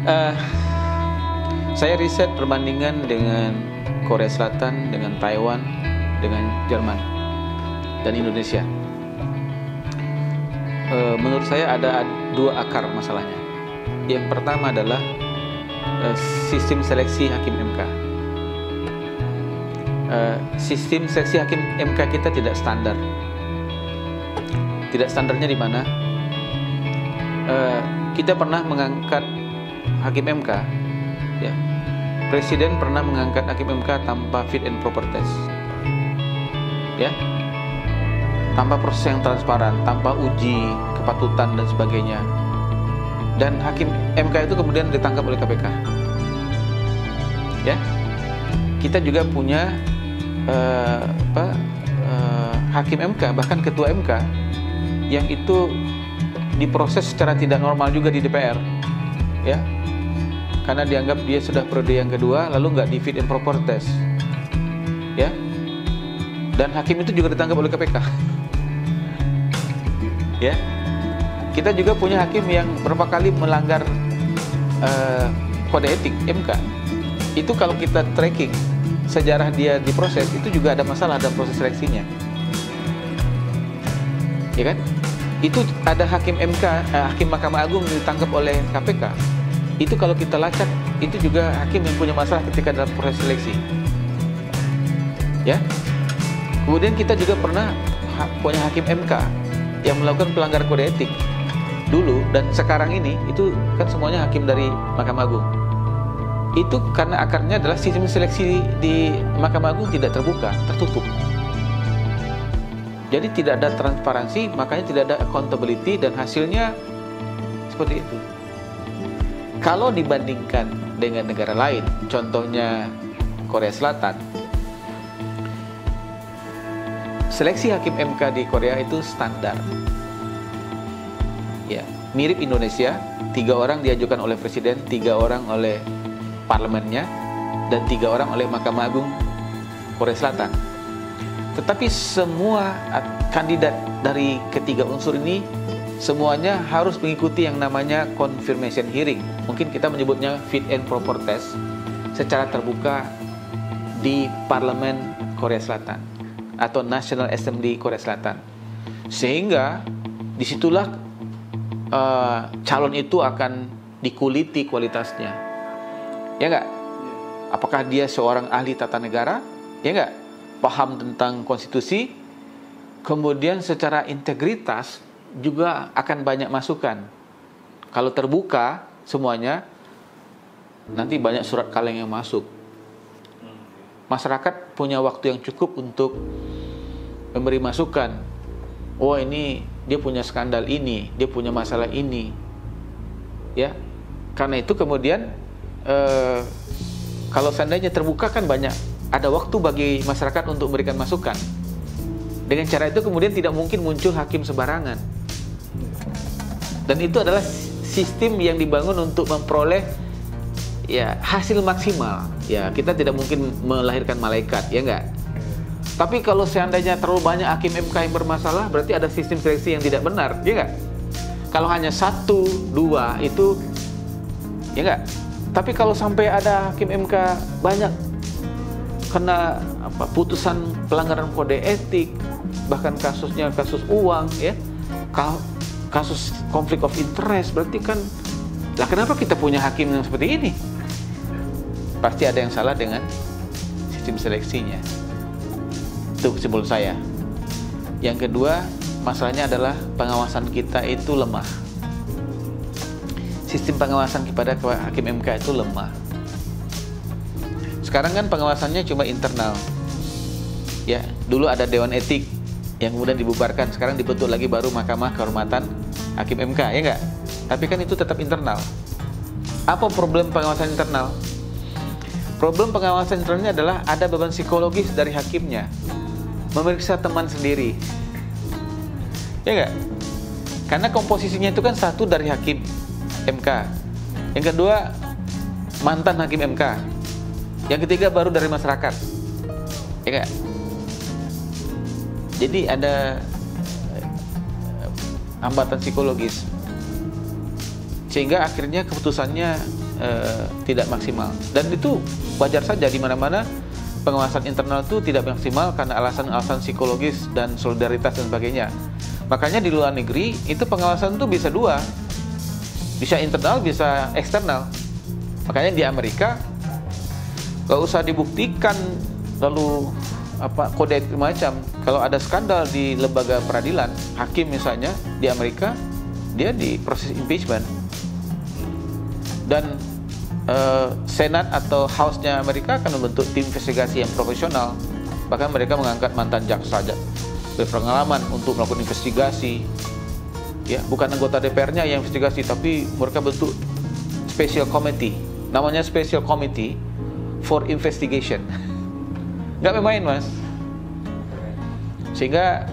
Eh, saya riset perbandingan dengan Korea Selatan, dengan Taiwan, dengan Jerman, dan Indonesia. Menurut saya ada dua akar masalahnya. Yang pertama adalah sistem seleksi hakim MK. Sistem seleksi hakim MK kita tidak standar. Tidak standarnya di mana? Kita pernah mengangkat hakim MK, ya. Presiden pernah mengangkat hakim MK tanpa fit and proper test, ya, tanpa proses yang transparan, tanpa uji kepatutan dan sebagainya. Dan hakim MK itu kemudian ditangkap oleh KPK, ya. Kita juga punya hakim MK, bahkan ketua MK yang itu diproses secara tidak normal juga di DPR, ya, karena dianggap dia sudah periode yang kedua, lalu nggak di fit and proper test, ya. Dan hakim itu juga ditangkap oleh KPK, ya. Kita juga punya hakim yang berapa kali melanggar kode etik MK. Itu kalau kita tracking sejarah dia diproses, itu juga ada masalah dalam proses seleksinya, ya kan? Itu ada hakim MK, hakim Mahkamah Agung ditangkap oleh KPK. Itu kalau kita lacak, itu juga hakim yang punya masalah ketika dalam proses seleksi, ya. Kemudian kita juga pernah punya hakim MK yang melakukan pelanggaran kode etik dulu dan sekarang ini, itu kan semuanya hakim dari Mahkamah Agung. Itu karena akarnya adalah sistem seleksi di Mahkamah Agung tidak terbuka, tertutup. Jadi tidak ada transparansi, makanya tidak ada accountability, dan hasilnya seperti itu. Kalau dibandingkan dengan negara lain, contohnya Korea Selatan, seleksi hakim MK di Korea itu standar, ya, mirip Indonesia. 3 orang diajukan oleh presiden, 3 orang oleh parlemennya, dan 3 orang oleh Mahkamah Agung Korea Selatan. Tetapi semua kandidat dari ketiga unsur ini semuanya harus mengikuti yang namanya confirmation hearing. Mungkin kita menyebutnya fit and proper test secara terbuka di Parlemen Korea Selatan atau National Assembly Korea Selatan. Sehingga disitulah calon itu akan dikuliti kualitasnya, ya enggak? Apakah dia seorang ahli tata negara, ya enggak? Paham tentang konstitusi, kemudian secara integritas juga akan banyak masukan. Kalau terbuka semuanya, nanti banyak surat kaleng yang masuk. Masyarakat punya waktu yang cukup untuk memberi masukan. Oh, ini dia punya skandal ini, dia punya masalah ini, ya. Karena itu kemudian kalau seandainya terbuka kan banyak, ada waktu bagi masyarakat untuk memberikan masukan. Dengan cara itu kemudian tidak mungkin muncul hakim sembarangan. Dan itu adalah sistem yang dibangun untuk memperoleh, ya, hasil maksimal. Ya, kita tidak mungkin melahirkan malaikat, ya enggak? Tapi kalau seandainya terlalu banyak hakim MK yang bermasalah, berarti ada sistem seleksi yang tidak benar, ya enggak? Kalau hanya 1, 2 itu, ya enggak? Tapi kalau sampai ada hakim MK banyak kena putusan pelanggaran kode etik, bahkan kasusnya kasus uang, ya, kasus konflik of interest, berarti kan, lah kenapa kita punya hakim yang seperti ini? Pasti ada yang salah dengan sistem seleksinya. Itu kesimpulan saya. Yang kedua, masalahnya adalah pengawasan kita itu lemah. Sistem pengawasan kepada hakim MK itu lemah. Sekarang kan pengawasannya cuma internal, ya. Dulu ada Dewan Etik yang kemudian dibubarkan, sekarang dibentuk lagi baru Mahkamah Kehormatan Hakim MK, ya enggak? Tapi kan itu tetap internal. Apa problem pengawasan internal? Problem pengawasan internalnya adalah ada beban psikologis dari hakimnya, memeriksa teman sendiri, ya enggak? Karena komposisinya itu kan satu dari hakim MK, yang kedua mantan hakim MK, yang ketiga baru dari masyarakat, ya enggak? Jadi ada hambatan psikologis, sehingga akhirnya keputusannya tidak maksimal. Dan itu wajar saja di mana-mana pengawasan internal itu tidak maksimal karena alasan-alasan psikologis dan solidaritas dan sebagainya. Makanya di luar negeri itu pengawasan itu bisa dua, bisa internal, bisa eksternal. Makanya di Amerika gak usah dibuktikan lalu kode etik macam. Kalau ada skandal di lembaga peradilan, hakim misalnya di Amerika, dia diproses impeachment. Dan Senat atau House-nya Amerika akan membentuk tim investigasi yang profesional. Bahkan mereka mengangkat mantan jaksa berpengalaman untuk melakukan investigasi. Ya, bukan anggota DPR-nya yang investigasi, tapi mereka bentuk special committee. Namanya Special Committee for Investigation. Nggak main-main, Mas. Sehingga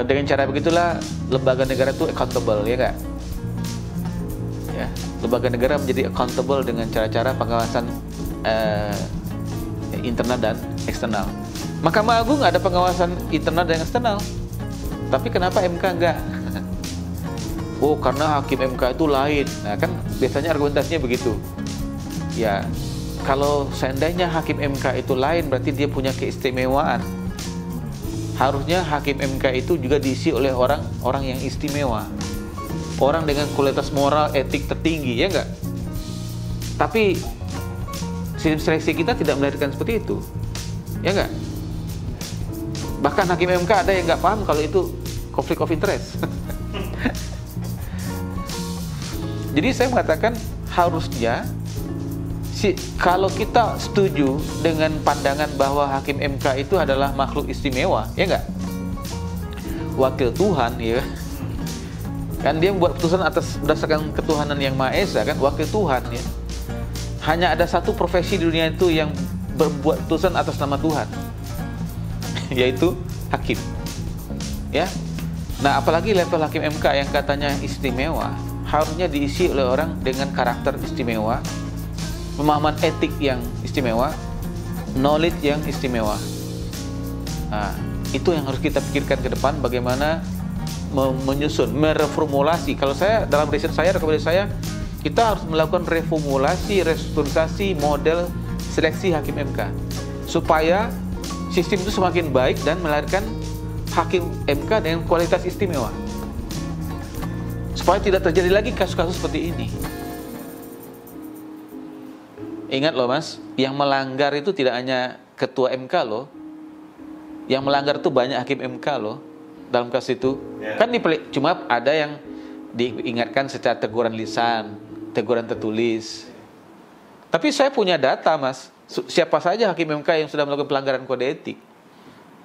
dengan cara begitulah lembaga negara itu accountable, ya nggak? Ya, lembaga negara menjadi accountable dengan cara-cara pengawasan internal dan eksternal. Mahkamah Agung ada pengawasan internal dan eksternal, tapi kenapa MK enggak? Oh, karena hakim MK itu lain. Nah, kan biasanya argumentasinya begitu. Ya, kalau seandainya hakim MK itu lain, berarti dia punya keistimewaan. Harusnya hakim MK itu juga diisi oleh orang-orang yang istimewa, orang dengan kualitas moral etik tertinggi, ya enggak? Tapi sistem seleksi kita tidak melahirkan seperti itu, ya enggak? Bahkan hakim MK ada yang nggak paham kalau itu konflik of interest. Jadi saya mengatakan harusnya kalau kita setuju dengan pandangan bahwa hakim MK itu adalah makhluk istimewa, ya enggak? Wakil Tuhan, ya. Kan dia membuat putusan berdasarkan ketuhanan yang Maha Esa, kan, wakil Tuhan, ya. Hanya ada satu profesi di dunia itu yang berbuat putusan atas nama Tuhan, yaitu hakim. Ya. Nah, apalagi level hakim MK yang katanya istimewa, harusnya diisi oleh orang dengan karakter istimewa, pemahaman etik yang istimewa, knowledge yang istimewa. Nah, itu yang harus kita pikirkan ke depan, bagaimana menyusun, mereformulasi. Kalau saya, dalam riset saya, rekomendasi saya, kita harus melakukan reformulasi, restrukturisasi model seleksi hakim MK, supaya sistem itu semakin baik dan melahirkan hakim MK dengan kualitas istimewa, supaya tidak terjadi lagi kasus-kasus seperti ini. Ingat loh, Mas, yang melanggar itu tidak hanya ketua MK loh, yang melanggar itu banyak hakim MK loh dalam kasus itu. Kan cuma ada yang diingatkan secara teguran lisan, teguran tertulis. Tapi saya punya data, Mas, siapa saja hakim MK yang sudah melakukan pelanggaran kode etik.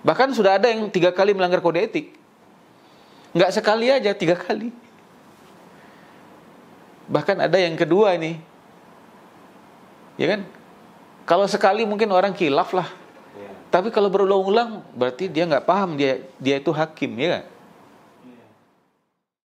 Bahkan sudah ada yang 3 kali melanggar kode etik. Nggak sekali aja, 3 kali. Bahkan ada yang kedua ini, ya kan? Kalau sekali mungkin orang khilaf lah. Tapi kalau berulang-ulang berarti dia nggak paham dia itu hakim, ya kan?